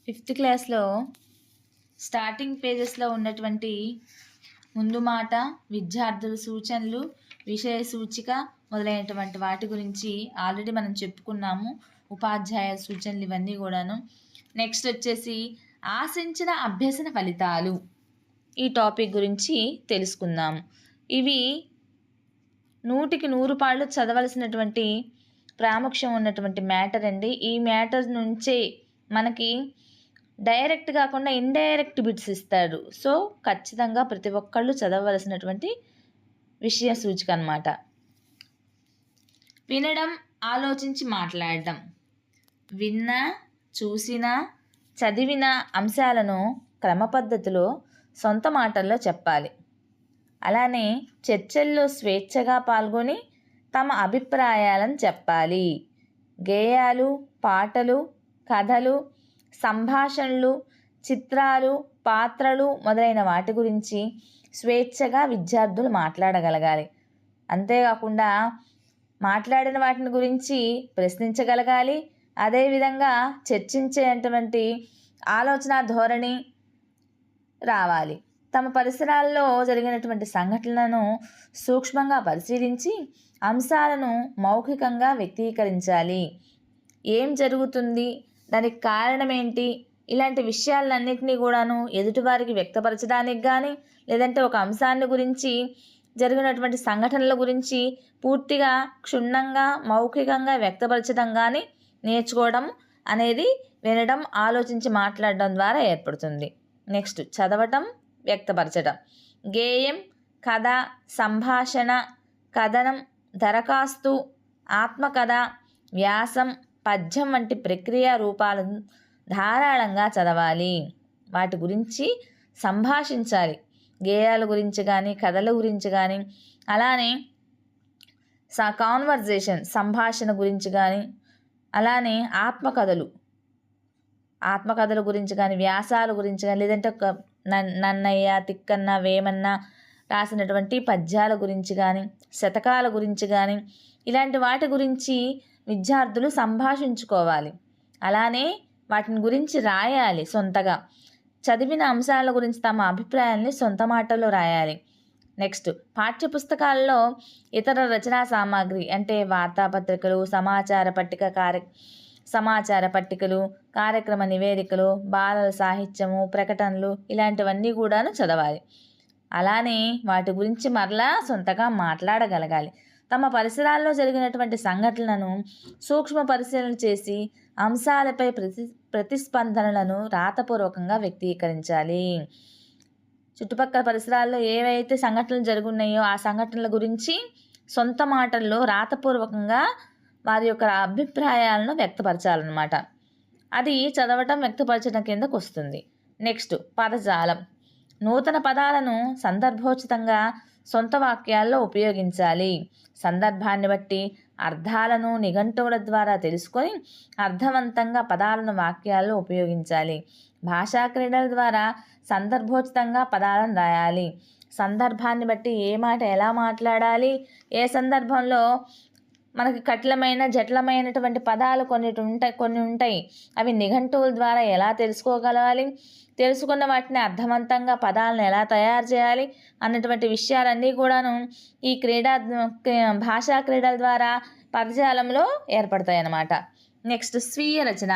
Fifth క్లాస్లో starting పేజెస్లో ఉన్నటువంటి ముందు మాట, విద్యార్థుల సూచనలు, విషయ సూచిక మొదలైనటువంటి వాటి గురించి ఆల్రెడీ మనం చెప్పుకున్నాము. ఉపాధ్యాయ సూచనలు ఇవన్నీ కూడాను. నెక్స్ట్ వచ్చేసి ఆశించిన అభ్యసన ఫలితాలు, ఈ టాపిక్ గురించి తెలుసుకుందాము. ఇవి 100కి 100 పాళ్ళు చదవలసినటువంటి ప్రాముఖ్యం ఉన్నటువంటి మ్యాటర్ అండి. ఈ మ్యాటర్ నుంచే మనకి డైరెక్ట్ కాకుండా ఇండైరెక్ట్ బిట్స్ ఇస్తాడు. సో ఖచ్చితంగా ప్రతి ఒక్కళ్ళు చదవలసినటువంటి విషయ సూచిక అన్నమాట. వినడం, ఆలోచించి మాట్లాడడం. విన్న, చూసిన, చదివిన అంశాలను క్రమ పద్ధతిలో సొంత మాటల్లో చెప్పాలి. అలానే చర్చల్లో స్వేచ్ఛగా పాల్గొని తమ అభిప్రాయాలను చెప్పాలి. గేయాలు, పాటలు, కథలు, సంభాషణలు, చిత్రాలు, పాత్రలు మొదలైన వాటి గురించి స్వేచ్ఛగా విద్యార్థులు మాట్లాడగలగాలి. అంతేకాకుండా మాట్లాడిన వాటిని గురించి ప్రశ్నించగలగాలి. అదేవిధంగా చర్చించేటువంటి ఆలోచన ధోరణి రావాలి. తమ పరిసరాల్లో జరిగినటువంటి సంఘటనలను సూక్ష్మంగా పరిశీలించి అంశాలను మౌఖికంగా వ్యక్తీకరించాలి. ఏం జరుగుతుంది, దానికి కారణం ఏంటి, ఇలాంటి విషయాలన్నింటినీ కూడాను ఎదుటివారికి వ్యక్తపరచడానికి కానీ, లేదంటే ఒక అంశాన్ని గురించి జరిగినటువంటి సంఘటనల గురించి పూర్తిగా క్షుణ్ణంగా మౌఖికంగా వ్యక్తపరచడం కానీ నేర్చుకోవడం అనేది వినడం, ఆలోచించి మాట్లాడడం ద్వారా ఏర్పడుతుంది. నెక్స్ట్ చదవటం, వ్యక్తపరచడం. గేయం, కథ, సంభాషణ, కథనం, దరఖాస్తు, ఆత్మకథ, వ్యాసం, పద్యం వంటి ప్రక్రియ రూపాలను ధారాళంగా చదవాలి. వాటి గురించి సంభాషించాలి. గేయాల గురించి కానీ, కథల గురించి కానీ, అలానే కాన్వర్జేషన్ సంభాషణ గురించి కానీ, అలానే ఆత్మకథల గురించి కానీ, వ్యాసాల గురించి కానీ, లేదంటే నన్నయ్య, తిక్కన్న, వేమన్న రాసినటువంటి పద్యాల గురించి కానీ, శతకాల గురించి కానీ, ఇలాంటి వాటి గురించి విద్యార్థులు సంభాషించుకోవాలి. అలానే వాటిని గురించి రాయాలి సొంతగా. చదివిన అంశాల గురించి తమ అభిప్రాయాన్ని సొంత మాటల్లో రాయాలి. నెక్స్ట్ పాఠ్యపుస్తకాల్లో ఇతర రచనా సామాగ్రి అంటే వార్తాపత్రికలు, సమాచార పట్టికలు, కార్యక్రమ నివేదికలు, బాలల సాహిత్యము, ప్రకటనలు ఇలాంటివన్నీ కూడాను చదవాలి. అలానే వాటి గురించి మరలా సొంతగా మాట్లాడగలగాలి. తమ పరిసరాల్లో జరిగినటువంటి సంఘటనలను సూక్ష్మ పరిశీలన చేసి అంశాలపై ప్రతిస్పందనలను రాతపూర్వకంగా వ్యక్తీకరించాలి. చుట్టుపక్కల పరిసరాల్లో ఏవైతే సంఘటనలు జరుగున్నాయో ఆ సంఘటనల గురించి సొంత మాటల్లో రాతపూర్వకంగా వారి యొక్క అభిప్రాయాలను వ్యక్తపరచాలన్నమాట. అది చదవటం, వ్యక్తపరచడం కిందకు వస్తుంది. నెక్స్ట్ పదజాలం. నూతన పదాలను సందర్భోచితంగా సొంత వాక్యాల్లో ఉపయోగించాలి. సందర్భాన్ని బట్టి అర్థాలను నిఘంటువుల ద్వారా తెలుసుకొని అర్థవంతంగా పదాలను వాక్యాల్లో ఉపయోగించాలి. భాషా క్రీడల ద్వారా సందర్భోచితంగా పదాలను రాయాలి. సందర్భాన్ని బట్టి ఏ మాట ఎలా మాట్లాడాలి, ఏ సందర్భంలో మనకి జటిలమైనటువంటి పదాలు కొన్ని ఉంటాయి. అవి నిఘంటువుల ద్వారా ఎలా తెలుసుకోగలగాలి, తెలుసుకున్న వాటిని అర్థవంతంగా పదాలను ఎలా తయారు చేయాలి అన్నటువంటి విషయాలన్నీ కూడాను ఈ భాషా క్రీడల ద్వారా పదజాలంలో ఏర్పడతాయి అన్నమాట. నెక్స్ట్ స్వీయ రచన.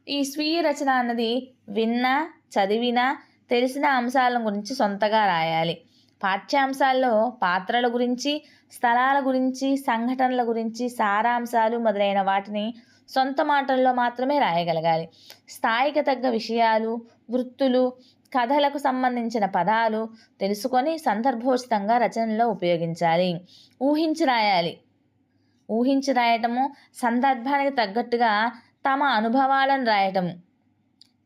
ఈ స్వీయ రచన అన్నది విన్న, చదివిన, తెలిసిన అంశాల గురించి సొంతగా రాయాలి. పాఠ్యాంశాల్లో పాత్రల గురించి, స్థలాల గురించి, సంఘటనల గురించి, సారాంశాలు మొదలైన వాటిని సొంత మాటల్లో మాత్రమే రాయగలగాలి. స్థాయికి తగ్గ విషయాలు, వృత్తులు, కథలకు సంబంధించిన పదాలు తెలుసుకొని సందర్భోచితంగా రచనలో ఉపయోగించాలి. ఊహించి రాయటము, సందర్భానికి తగ్గట్టుగా తమ అనుభవాలను రాయటము,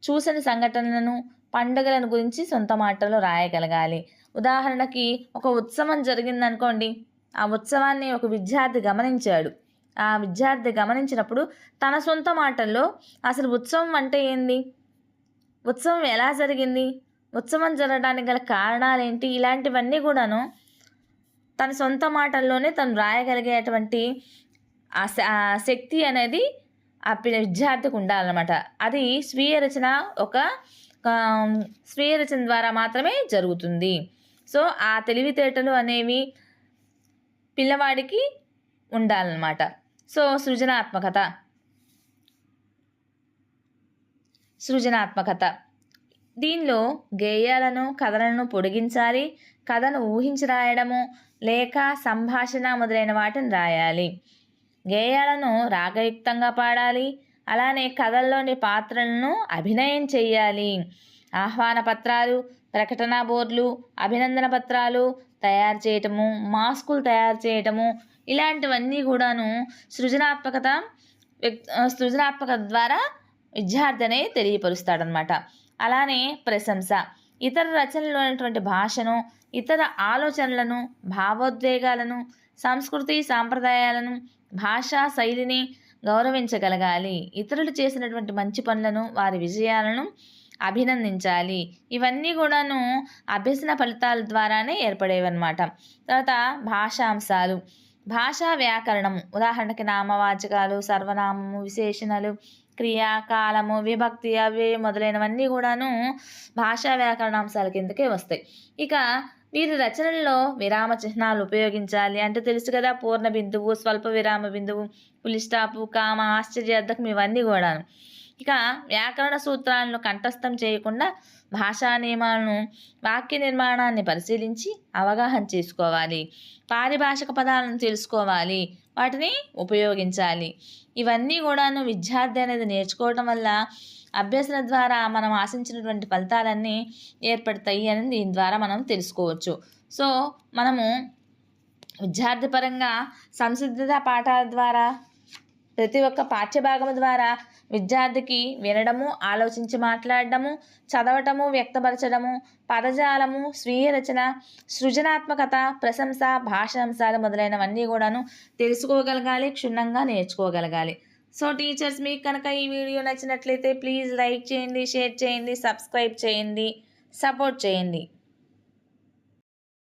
చూసిన సంఘటనలను, పండుగలను గురించి సొంత మాటల్లో రాయగలగాలి. ఉదాహరణకి ఒక ఉత్సవం జరిగిందనుకోండి, ఆ ఉత్సవాన్ని ఒక విద్యార్థి గమనించాడు. ఆ విద్యార్థి గమనించినప్పుడు తన సొంత మాటల్లో అసలు ఉత్సవం అంటే ఏంది, ఉత్సవం ఎలా జరిగింది, ఉత్సవం జరగడానికి గల కారణాలేంటి, ఇలాంటివన్నీ కూడాను తన సొంత మాటల్లోనే తను రాయగలిగేటువంటి ఆ శక్తి అనేది విద్యార్థికి ఉండాలన్నమాట. అది స్వీయ రచన స్వీయ రచన ద్వారా మాత్రమే జరుగుతుంది. సో ఆ తెలివితేటలు అనేవి పిల్లవాడికి ఉండాలన్నమాట. సో సృజనాత్మకత దీనిలో గేయాలను కథలను పొడిగించాలి, కథను ఊహించి రాయడము లేక సంభాషణ మొదలైన వాటిని రాయాలి. గేయాలను రాగయుక్తంగా పాడాలి, అలానే కథల్లోని పాత్రలను అభినయం చేయాలి. ఆహ్వాన పత్రాలు, ప్రకటన బోర్డులు, అభినందన పత్రాలు తయారు చేయటము, మాస్కులు తయారు చేయటము ఇలాంటివన్నీ కూడాను సృజనాత్మకత ద్వారా విద్యార్థి అనేది తెలియపరుస్తాడనమాట. అలానే ప్రశంస ఇతర రచనలు అనేటువంటి భాషను, ఇతర ఆలోచనలను, భావోద్వేగాలను, సంస్కృతి సాంప్రదాయాలను, భాషా శైలిని గౌరవించగలగాలి. ఇతరులు చేసినటువంటి మంచి పనులను, వారి విజయాలను అభినందించాలి. ఇవన్నీ కూడాను అభ్యసన ఫలితాల ద్వారానే ఏర్పడేవన్నమాట. తర్వాత భాషాంశాలు, భాషా వ్యాకరణము, ఉదాహరణకి నామవాచకాలు, సర్వనామము, విశేషణాలు, క్రియా, కాలము, విభక్తి, అవ్యయం మొదలైనవన్నీ కూడాను భాషా వ్యాకరణాంశాల కిందకే వస్తాయి. ఇక వీరి రచనల్లో విరామ చిహ్నాలు ఉపయోగించాలి. అంటే తెలుసు కదా, పూర్ణ బిందువు, స్వల్ప విరామ బిందువు, ఫుల్ స్టాపు, కామ, ఆశ్చర్యార్థకం ఇవన్నీ కూడాను. ఇక వ్యాకరణ సూత్రాలను కంఠస్థం చేయకుండా భాషా నియమాలను, వాక్య నిర్మాణాన్ని పరిశీలించి అవగాహన చేసుకోవాలి. పారిభాషిక పదాలను తెలుసుకోవాలి, వాటిని ఉపయోగించాలి. ఇవన్నీ కూడాను విద్యార్థి అనేది నేర్చుకోవడం వల్ల అభ్యసన ద్వారా మనం ఆశించినటువంటి ఫలితాలన్నీ ఏర్పడతాయి అని దీని ద్వారా మనం తెలుసుకోవచ్చు. సో మనము విద్యార్థి పరంగా సంసిద్ధత పాఠాల ద్వారా, ప్రతి ఒక్క పాఠ్యభాగం ద్వారా విద్యార్థికి వినడము, ఆలోచించి మాట్లాడడము, చదవటము, వ్యక్తపరచడము, పదజాలము, స్వీయ రచన, సృజనాత్మకత, ప్రశంస, భాషాంశాలు మొదలైనవన్నీ కూడాను తెలుసుకోగలగాలి, క్షుణ్ణంగా నేర్చుకోగలగాలి. సో టీచర్స్, మీకు కనుక ఈ వీడియో నచ్చినట్లయితే ప్లీజ్ లైక్ చేయండి, షేర్ చేయండి, సబ్స్క్రైబ్ చేయండి, సపోర్ట్ చేయండి.